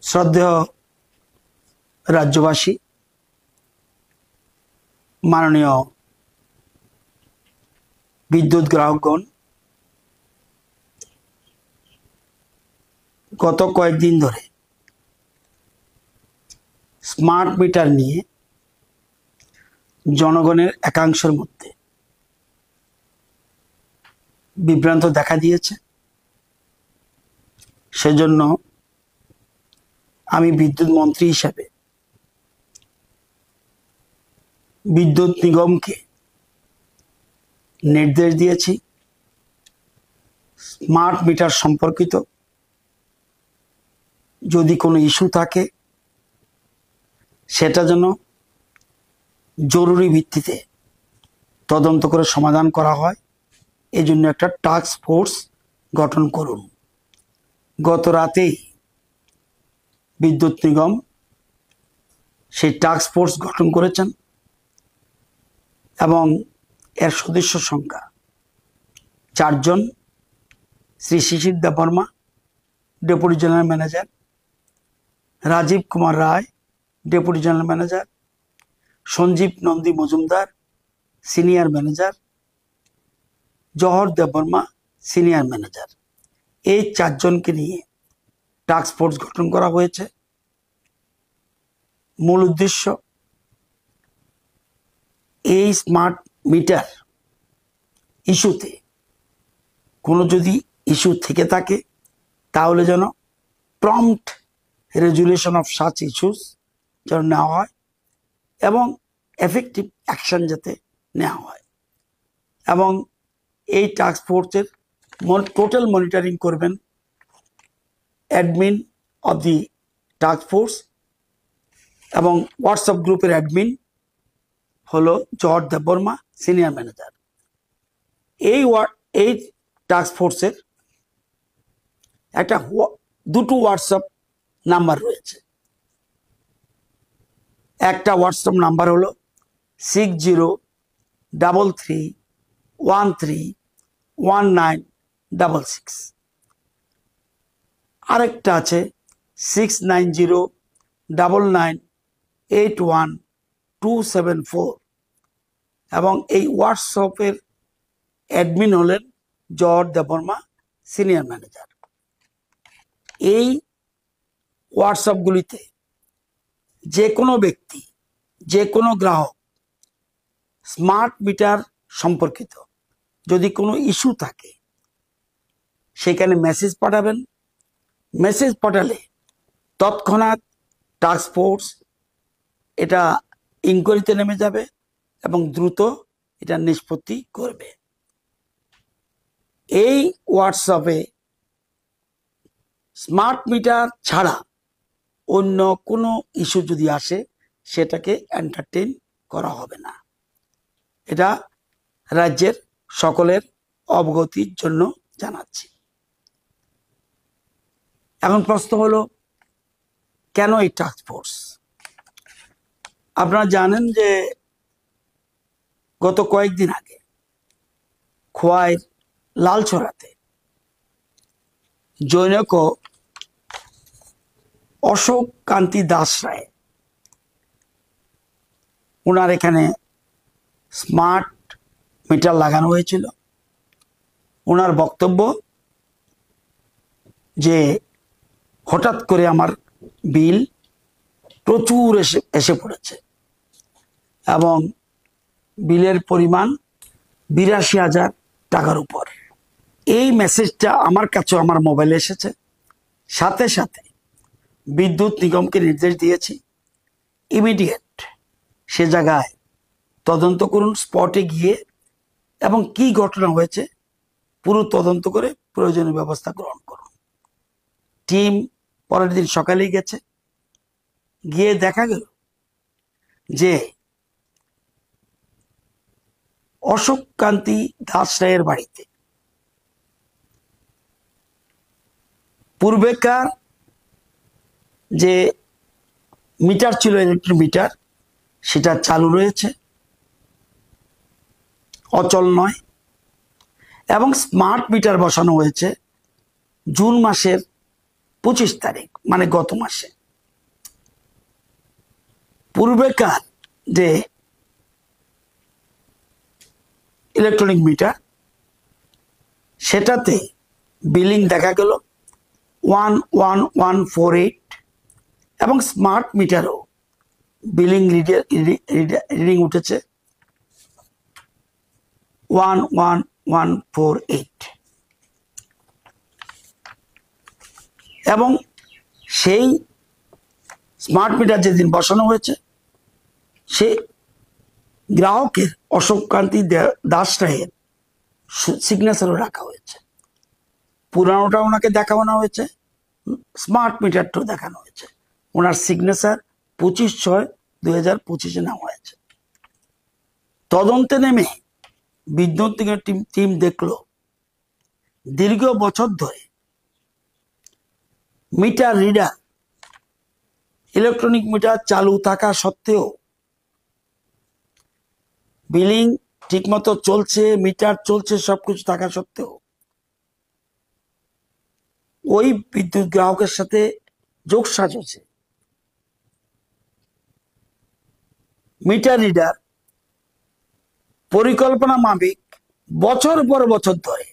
শ্রদ্ধেয় রাজ্যবাসী, মাননীয় বিদ্যুৎ গ্রাহকগণ, গত কয়েকদিন ধরে স্মার্ট মিটার নিয়ে জনগণের একাংশের মধ্যে বিভ্রান্ত দেখা দিয়েছে। সেজন্য আমি বিদ্যুৎ মন্ত্রী হিসাবে বিদ্যুৎ নিগমকে নির্দেশ দিয়েছি, স্মার্ট মিটার সম্পর্কিত যদি কোনো ইস্যু থাকে সেটা যেন জরুরি ভিত্তিতে তদন্ত করে সমাধান করা হয়। এই জন্য একটা টাস্ক ফোর্স গঠন করুন। গত রাতেই বিদ্যুৎ নিগম সেই টাস্ক ফোর্স গঠন করেছেন এবং এর সদস্য সংখ্যা 4 জন। Shri Shishir Debbarma, deputy general manager; Rajib Kumar Roy, deputy general manager; Sanjib Nandi Majumdar, senior manager; Jahar Debbarma, senior manager. এই 4 জনকে নিয়ে টাস্ক ফোর্স গঠন করা হয়েছে। মূল উদ্দেশ্য, এই স্মার্ট মিটার ইস্যুতে কোনো যদি ইস্যু থেকে থাকে তাহলে যেন prompt resolution of such issues যেন নেওয়া হয় এবং এফেক্টিভ অ্যাকশন যাতে নেওয়া হয়। এবং এই টাস্ক ফোর্সের টোটাল মনিটরিং করবেন admin of the task force, এবং হোয়াটসঅ্যাপ গ্রুপের অ্যাডমিন হলো জহর দেববর্মা, সিনিয়র ম্যানেজার। এই টাস্ক ফোর্সের দুটো হোয়াটসঅ্যাপ নাম্বার রয়েছে। একটা হোয়াটসঅ্যাপ নাম্বার হলো 6033131966, আরেকটা আছে 6909981274, এবং এই হোয়াটসঅ্যাপের অ্যাডমিন হলেন জহর দেববর্মা, সিনিয়র ম্যানেজার। এই হোয়াটসঅ্যাপগুলিতে যে কোনো ব্যক্তি, যে কোনো গ্রাহক স্মার্ট মিটার সম্পর্কিত যদি কোনো ইস্যু থাকে সেখানে মেসেজ পাঠাবেন। মেসেজ পাঠালে তৎক্ষণাৎ টাস্ক ফোর্স এটা ইনকোয়ারিতে নেমে যাবে এবং দ্রুত এটা নিষ্পত্তি করবে। এই হোয়াটসঅ্যাপে স্মার্ট মিটার ছাড়া অন্য কোনো ইস্যু যদি আসে সেটাকে এন্টারটেইন করা হবে না। এটা রাজ্যের সকলের অবগতির জন্য জানাচ্ছি। এখন প্রশ্ন হলো, কেন এই টাস্ক ফোর্স? আপনারা জানেন যে গত কয়েকদিন আগে খোয়াইয়ের লালছড়াতে জনৈক অশোক কান্তি দাস রায়, ওনার এখানে স্মার্ট মিটার লাগানো হয়েছিল। ওনার বক্তব্য যে হঠাৎ করে আমার বিল প্রচুর এসে পড়েছে এবং বিলের পরিমাণ 82,000 টাকার উপর। এই মেসেজটা আমার কাছে আমার মোবাইলে এসেছে। সাথে সাথে বিদ্যুৎ নিগমকে নির্দেশ দিয়েছি ইমিডিয়েট সে জায়গায় তদন্ত করুন, স্পটে গিয়ে, এবং কি ঘটনা হয়েছে পুরো তদন্ত করে প্রয়োজনীয় ব্যবস্থা গ্রহণ করুন। টিম পরের দিন সকালেই গেছে, গিয়ে দেখা গেল যে অশোক কান্তি দাস রায়ের বাড়িতে পূর্বেকার যে মিটার ছিল, ইলেকট্রিক মিটার, সেটা চালু রয়েছে, অচল নয়, এবং স্মার্ট মিটার বসানো হয়েছে জুন মাসের 25 তারিখ মানে গত মাসে পূর্বেকার যে ইলেকট্রনিক মিটার সেটাতে বিলিং দেখা গেল 11148 এবং স্মার্ট মিটারও বিলিং রিডিং উঠেছে 11148 এবং সেই স্মার্ট মিটার যেদিন বসানো হয়েছে সে গ্রাহকের অশোক কান্তি দাস রায়ের সিগনেচারও রাখা হয়েছে। পুরানোটা ওনাকে দেখানো হয়েছে, স্মার্ট মিটারটাও দেখানো হয়েছে। ওনার সিগনেচার 25/6/2025 নেওয়া হয়েছে। তদন্তে নেমে বিদ্যুৎ নিগমের টিম দেখলো দীর্ঘ বছর ধরে মিটার রিডার ইলেকট্রনিক মিটার চালু থাকা সত্ত্বেও বিলিং ঠিকমতো চলছে, মিটার চলছে, সবকিছু থাকা সত্ত্বেও ওই বিদ্যুৎ গ্রাহকের সাথে যোগসাজশে মিটার রিডার পরিকল্পনা মাফিক বছর পর বছর ধরে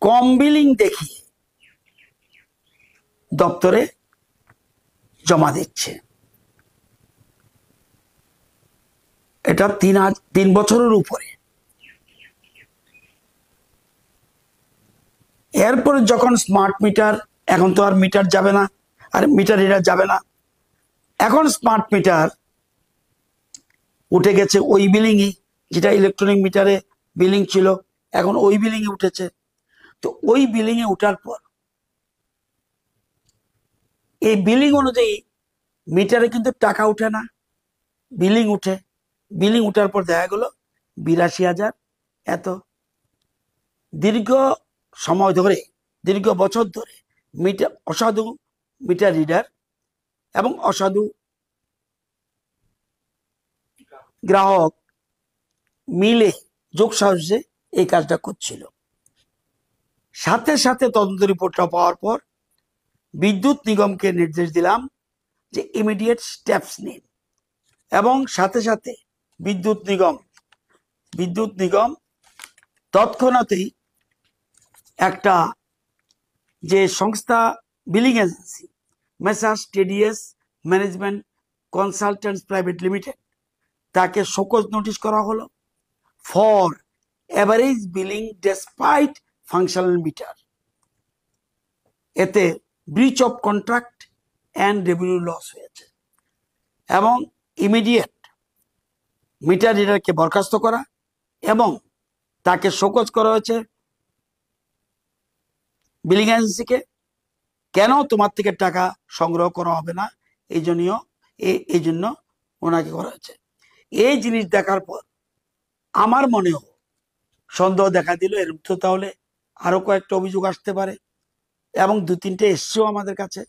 কম বিলিং দেখিয়ে দপ্তরে জমা দিচ্ছে। এটা 3 বছরের উপরে। এরপরে যখন স্মার্ট মিটার, এখন তো আর মিটার যাবে না, আর মিটার রিডার যাবে না, এখন স্মার্ট মিটার উঠে গেছে ওই বিলিংই, যেটা ইলেকট্রনিক মিটারে বিলিং ছিল এখন ওই বিলিংয়ে উঠেছে। তো ওই বিলিংয়ে উঠার পর এই বিলিং অনুযায়ী মিটারে কিন্তু টাকা উঠে না, বিলিং উঠে। বিলিং উঠার পর দেখা গেল 82,000 এত। দীর্ঘ সময় ধরে, দীর্ঘ বছর ধরে মিটার অসাধু মিটার রিডার এবং অসাধু গ্রাহক মিলে যোগসাজশে এই কাজটা করছিল। সাথে সাথে তদন্ত রিপোর্টটা পাওয়ার পর বিদ্যুৎ নিগমকে নির্দেশ দিলাম যে ইমিডিয়েট স্টেপস নিন, এবং সাথে সাথে বিদ্যুৎ নিগম তৎক্ষণাৎই একটা যে সংস্থা billing agency messrs TDS management consultants private limited, তাকে শোকজ নোটিশ করা হলো for average billing despite functional meter. এতে breach of contract and revenue loss হয়েছে, এবং ইমিডিয়েট মিটার রিডারকে বরখাস্ত করা এবং তাকে শোকজ করা হয়েছে বিলিং এজেন্সিকে। কেন তোমার থেকে টাকা সংগ্রহ করা হবে না, এই জন্য ওনাকে করা হয়েছে। এই জিনিস দেখার পর আমার মনেও সন্দেহ দেখা দিল, এর তো তাহলে আরো কয়েকটা অভিযোগ আসতে পারে, এবং 2-3টে এসছেও আমাদের কাছে।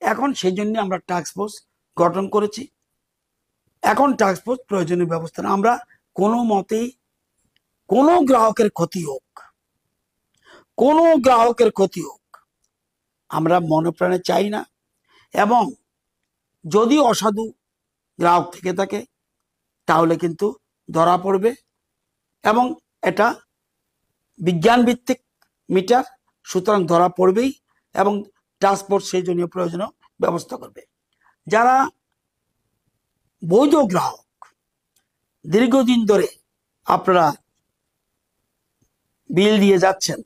এখন সেই জন্য আমরা টাস্ক ফোর্স গঠন করেছি। এখন টাস্ক ফোর্স প্রয়োজনীয় ব্যবস্থা, আমরা কোনো মতেই কোনো গ্রাহকের ক্ষতি হোক আমরা মনে প্রাণে চাই না। এবং যদি অসাধু গ্রাহক থেকে থাকে তাহলে কিন্তু ধরা পড়বে, এবং এটা বিজ্ঞান ভিত্তিক মিটার, সুতরাং ধরা পড়বেই, এবং টাস্ক ফোর্স সেই জন্য প্রয়োজনীয় ব্যবস্থা করবে। যারা বৈধ গ্রাহক, দীর্ঘদিন ধরে আপনারা বিল দিয়ে যাচ্ছেন,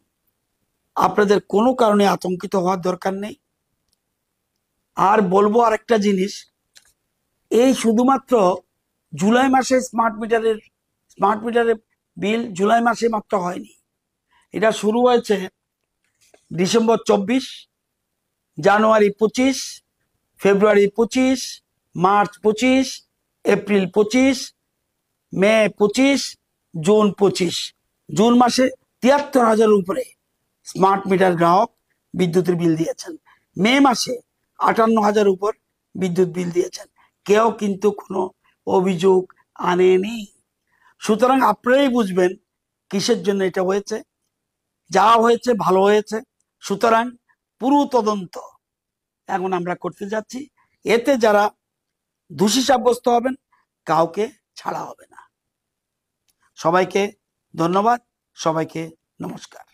আপনাদের কোনো কারণে আতঙ্কিত হওয়ার দরকার নেই। আর বলবো আরেকটা জিনিস, এই শুধুমাত্র জুলাই মাসে স্মার্ট মিটারের বিল জুলাই মাসে মাত্র হয়নি, এটা শুরু হয়েছে ডিসেম্বর 24, জানুয়ারি 25, ফেব্রুয়ারি 25, মার্চ 25, এপ্রিল 25, মে 25, জুন 25। জুন মাসে 73,000 উপরে স্মার্ট মিটার গ্রাহক বিদ্যুতের বিল দিয়েছেন। মে মাসে 58,000 উপর বিদ্যুৎ বিল দিয়েছেন, কেউ কিন্তু কোনো অভিযোগ আনেনি। সুতরাং আপনারাই বুঝবেন কিসের জন্য এটা হয়েছে। যা হয়েছে ভালো হয়েছে। সুতরাং পুরো তদন্ত এখন আমরা করতে যাচ্ছি। এতে যারা দোষী সাব্যস্ত হবেন কাউকে ছাড়া হবে না। সবাইকে ধন্যবাদ, সবাইকে নমস্কার।